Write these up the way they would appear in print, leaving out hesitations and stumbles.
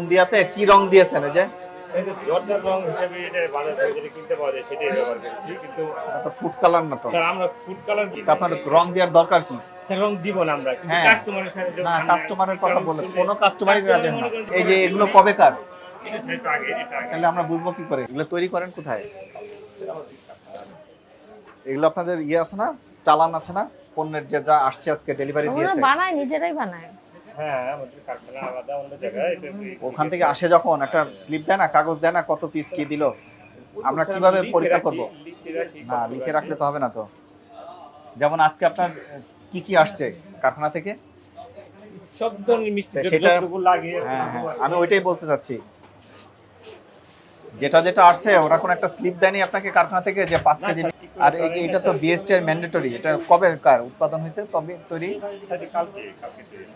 বন্দিয়াতে কি রং দিয়েছেন এই যে? সেটা জর্দার রং হিসেবে এটা বাজার থেকে যেটা কিনতে পাওয়া যায় সেটাই ব্যবহার করেছি, কিন্তু এটা তো ফুড কালার না তো। স্যার আমরা ফুড কালার তা আপনার রং দেওয়ার দরকার কি? স্যার রং দিব না আমরা, কিন্তু হ্যাঁ। কাস্টমারের সাথে না, কাস্টমারের কথা বলেন, কোন কাস্টমারই রাজি হয় না। এই যে এগুলো কবেকার? এটা স্যার একটু আগে, এটা আগে। তাহলে আমরা বুঝবো কি করে এগুলো তৈরি করেন কোথায়? এগুলো আপনাদের ইয়ে আছে না, চালান আছে না, পণ্যের যে যা আসছে আজকে ডেলিভারি ওরা দিয়েছে বানায়, নিজেরাই বানায়। হ্যাঁ, আমাদের কারখানা আলাদা অন্য জায়গায়, এটা ওখান থেকে আসে যখন একটা স্লিপ দেয় না, কাগজ দেয় না, কত পিস কি দিল, আমরা কিভাবে পরীক্ষা করব? না, লিখে রাখলে তো হবে না তো। যেমন আজকে আপনার কি কি আসছে কারখানা থেকে সব ধরনের মিষ্টি সেটা যতটুকু লাগে। হ্যাঁ হ্যাঁ, আমি ওইটাই বলতে চাচ্ছি, যেটা যেটা আসছে ওরা কোন একটা স্লিপ দেয়নি আপনাকে কারখানা থেকে যে 5 কেজি। আর এই যে এটা তো বিএসটি এর ম্যান্ডেটরি, এটা কবে কার উৎপাদন হয়েছে তবে তৈরি? সেটা কালকে তৈরি।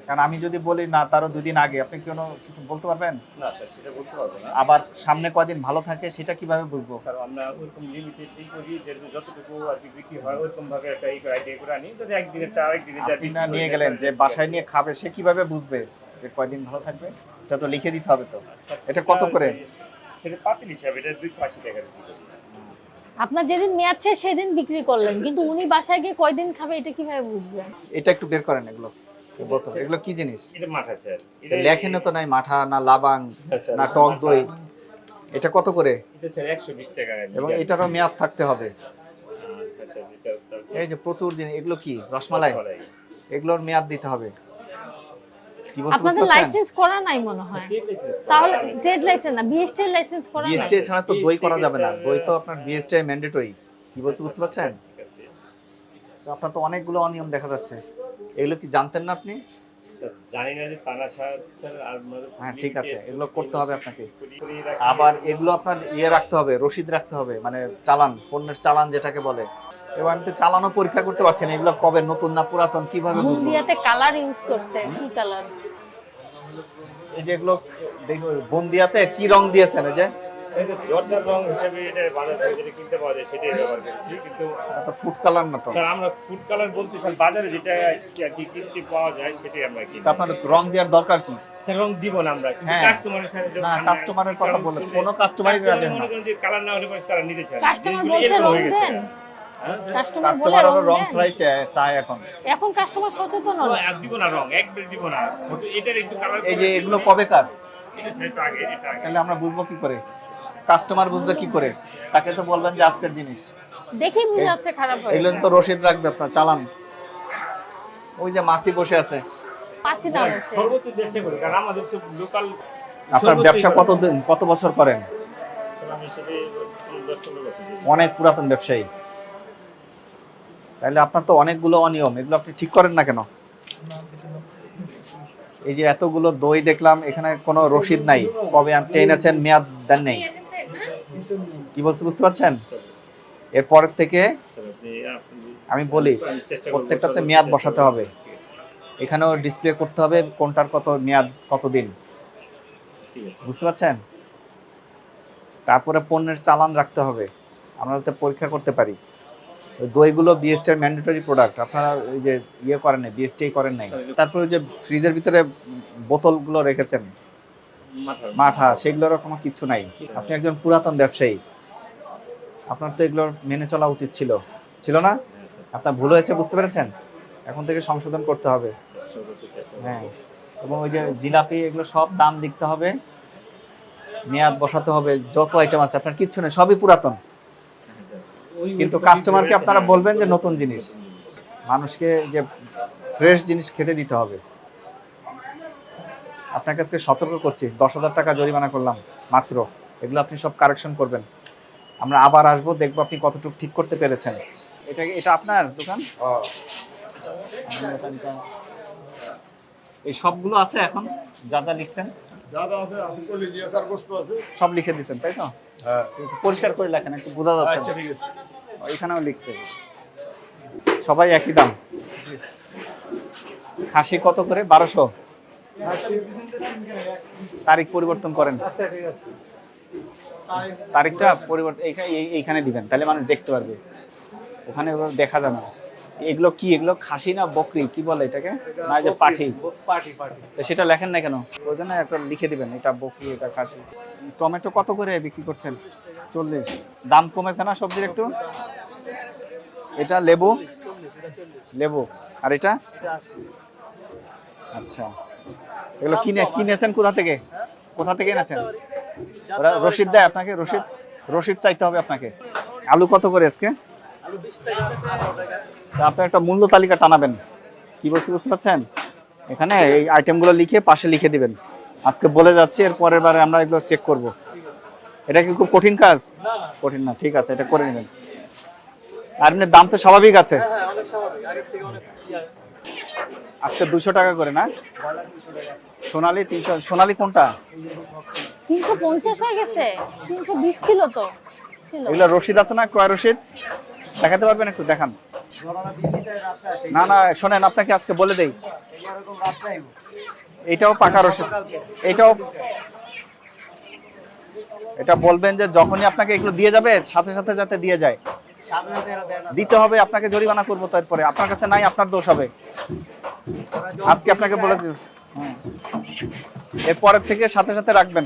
কারণ আমি যদি বলি না তারও 2 দিন আগে, আপনি কোনো কিছু বলতে পারবেন? না স্যার, সেটা বলতে পারবো না। আবার সামনে কয়দিন ভালো থাকে সেটা কিভাবে বুঝবো? স্যার আমরা ওরকম লিমিটেড করি, যে যতটুকু আর কি বিক্রি হয় ওরকম ভাবে একটা আইডিয়া করে আনি, যদি একদিনেরটা আরেকদিনে যা আপনি না নিয়ে গেলেন যে বাসায় নিয়ে খাবে, সে কিভাবে বুঝবে যে কয়দিন ভালো থাকবে? এটা তো লিখে দিতে হবে তো। এটা কত করে? সেটা পাতিল হিসাবে এটা 280 টাকা বিক্রি করি। আপনার যেদিন মেয়াদ শেষ সেদিন বিক্রি করলেন, কিন্তু উনি বাসায় গিয়ে কয়দিন খাবে এটা কিভাবে বুঝবেন? এটা একটু বের করেন এগুলো বোতল, এগুলো কি জিনিস? এটা মাঠা স্যার, লেখেন তো নাই, মাঠা না লাবাং না টক দই, এটা কত করে? এটা স্যার 120 টাকা। এবং এটারও মেয়াদ থাকতে হবে। আচ্ছা, যেটা এই যে প্রচুর জিনিস, এগুলো কি রসমালাই, এগুলোর মেয়াদ দিতে হবে। কি বলতে আপনাদের বুঝতে পারছেন? লাইসেন্স করা নাই মনে হয়। তাহলে ট্রেড লাইসেন্স না, বিএসটি এর লাইসেন্স করা নাই। বিএসটি ছাড়া তো দই করা যাবে না, দই তো আপনার বিএসটি ম্যান্ডেটরি। কি বলতে বুঝতে পারছেন? তো আপনার তো অনেকগুলো অনিয়ম দেখা যাচ্ছে, এগুলো কি জানতেন না আপনি? স্যার জানি না যে তানা স্যার, আর হ্যাঁ ঠিক আছে, এগুলো করতে হবে আপনাকে। আবার এগুলো আপনার ইয়ে রাখতে হবে, রসিদ রাখতে হবে, মানে চালান, পণ্যের চালান যেটাকে বলে। এবার আমি তো চালানও পরীক্ষা করতে পারছি না, এগুলো কবে নতুন না পুরাতন কিভাবে বুঝবো? বন্দিয়াতে কালার ইউজ করছে, কি কালার? এই যে এগুলো দেখো, বন্দিয়াতে কি রং দিয়েছেন এই যে? সেটা জর্দার রং হিসেবে এটা বাজার থেকে যেটা কিনতে পাওয়া যায় সেটাই ব্যবহার করেছি, কিন্তু এটা তো ফুড কালার না তো। স্যার আমরা ফুড কালার বলতে স্যার বাজারে যেটা আর কি কিনতে পাওয়া যায় সেটাই আমরা কিনি। তা আপনার রং দেওয়ার দরকার কি? স্যার রং দিব না আমরা, কিন্তু হ্যাঁ। কাস্টমারের সাথে না, কাস্টমারের কথা বলেন, কোন কাস্টমারই রাজি হয় না। মনে করেন যে কালার না হলে পরে তারা নিতে চায় না। কাস্টমার জিনিসগুলো বলছে এরকম রং হয়ে গেছে। দেন, হ্যাঁ, স্যার? কাস্টমার বলে কাস্টমার আরো রং দেন। ছাড়াই চায় এখন। এখন কাস্টমার সচেতন ও, হলো। আর দিব না রং, একবার দিব না। এটার একটু কালার এই যে এগুলো কবেকার? এটা স্যার একটু আগে, এটা আগে। তাহলে আমরা বুঝবো কি করে? কাস্টমার বুঝবে কি করে? তাকে তো বলবেন যে আজকের জিনিস। দেখেই বুঝা যাচ্ছে খারাপ হয়ে এগুলো তো রসিদ রাখবে আপনার চালান। ওই যে মাসি বসে আছে। পাচ্ছি না হচ্ছে। সর্বোচ্চ চেষ্টা করি, কারণ আমাদের সব লোকাল। আপনার ব্যবসা কত বছর করেন? স্যার আমি সেটা 10-15 বছর। অনেক পুরাতন ব্যবসায়ী। তাহলে আপনার তো অনেকগুলো অনিয়ম, এগুলো আপনি ঠিক করেন না কেন? এই যে এতগুলো দই দেখলাম, এখানে কোনো রসিদ নাই, কবে এনেছেন, মেয়াদ দেন নেই। কি বলতে বুঝতে পারছেন? এরপরের থেকে আমি বলি প্রত্যেকটাতে মেয়াদ বসাতে হবে, এখানেও ডিসপ্লে করতে হবে কোনটার কত মেয়াদ, কতদিন, বুঝতে পারছেন? তারপরে পণ্যের চালান রাখতে হবে, আমরা যাতে পরীক্ষা করতে পারি। ওই দইগুলো বিএসটি এর ম্যান্ডেটরি প্রোডাক্ট, আপনারা ওই যে ইয়ে করেন নাই, বিএসটি করেন নাই। তারপরে ওই যে ফ্রিজের ভিতরে বোতলগুলো রেখেছেন মাঠা, সেগুলোর কোনো কিছু নাই। আপনি একজন পুরাতন ব্যবসায়ী, আপনার তো এগুলোর মেনে চলা উচিত ছিল না? আপনার ভুল হয়েছে, বুঝতে পেরেছেন? এখন থেকে সংশোধন করতে হবে। হ্যাঁ, এবং ওই যে জিলাপি, এগুলো সব দাম লিখতে হবে, মেয়াদ বসাতে হবে, যত আইটেম আছে আপনার কিচ্ছু নেই, সবই পুরাতন। কিন্তু কাস্টমারকে আপনারা বলবেন যে নতুন জিনিস, মানুষকে যে ফ্রেশ জিনিস খেতে দিতে হবে। আপনার কাছে সতর্ক করছি, 10,000 টাকা জরিমানা করলাম মাত্র, এগুলো আপনি সব কারেকশন করবেন। আমরা আবার আসবো, দেখবো আপনি কতটুকু ঠিক করতে পেরেছেন। এটা আপনার দোকান? এই সবগুলো আছে এখন, যা যা লিখছেন সব লিখে দিচ্ছেন, তাই তো? পরিষ্কার করে লেখেন, একটু বোঝা যাচ্ছে। এখানেও লিখছে, সবাই একই দাম। খাসি কত করে? 1200। তারিখ পরিবর্তন করেন, তারিখটা পরিবর্তন এইখানে দিবেন, তাহলে মানুষ দেখতে পারবে, ওখানে দেখা যাবে না। এগুলো কি, এগুলো খাসি না বকরি কি বলে এটাকে, না এই যে পাঠি, পার্টি তো সেটা লেখেন না কেন? ওই জন্য একটা লিখে দিবেন এটা বকরি এটা খাসি। টমেটো কত করে বিক্রি করছেন? 40। দাম কমেছে না সবজির একটু? এটা লেবু, লেবু আর এটা আচ্ছা। এগুলো কিনেছেন কোথা থেকে, কোথা থেকে এনেছেন? ওরা রসিদ দেয় আপনাকে? রসিদ, রসিদ চাইতে হবে আপনাকে। আলু কত করে আজকে? তা আপনি একটা মূল্য তালিকা টানাবেন, কি বলছি বুঝতে পারছেন? এখানে এই আইটেমগুলো লিখে পাশে লিখে দিবেন। আজকে বলে যাচ্ছি, এর পরের বারে আমরা এগুলো চেক করব। এটা কি খুব কঠিন কাজ? কঠিন না, ঠিক আছে, এটা করে নেবেন। আর এমনি দাম তো স্বাভাবিক আছে আজকে 200 টাকা করে না? সোনালী 300। সোনালী কোনটা? 350 হয়ে গেছে, 320 ছিল তো। ছিল। এগুলো রসিদ আছে না, ক্রয় রসিদ দেখাতে পারবেন? একটু দেখান। না না শোনেন, আপনাকে আজকে বলে দেই, এটাও পাকা রসিদ, এটাও এটা বলবেন যে যখনই আপনাকে এগুলো দিয়ে যাবে সাথে সাথে যাতে দিয়ে যায়, দিতে হবে, আপনাকে জরিমানা করবো। তারপরে আপনার কাছে নাই, আপনার দোষ হবে। আজকে আপনাকে বলে দিই, এরপরের থেকে সাথে সাথে রাখবেন।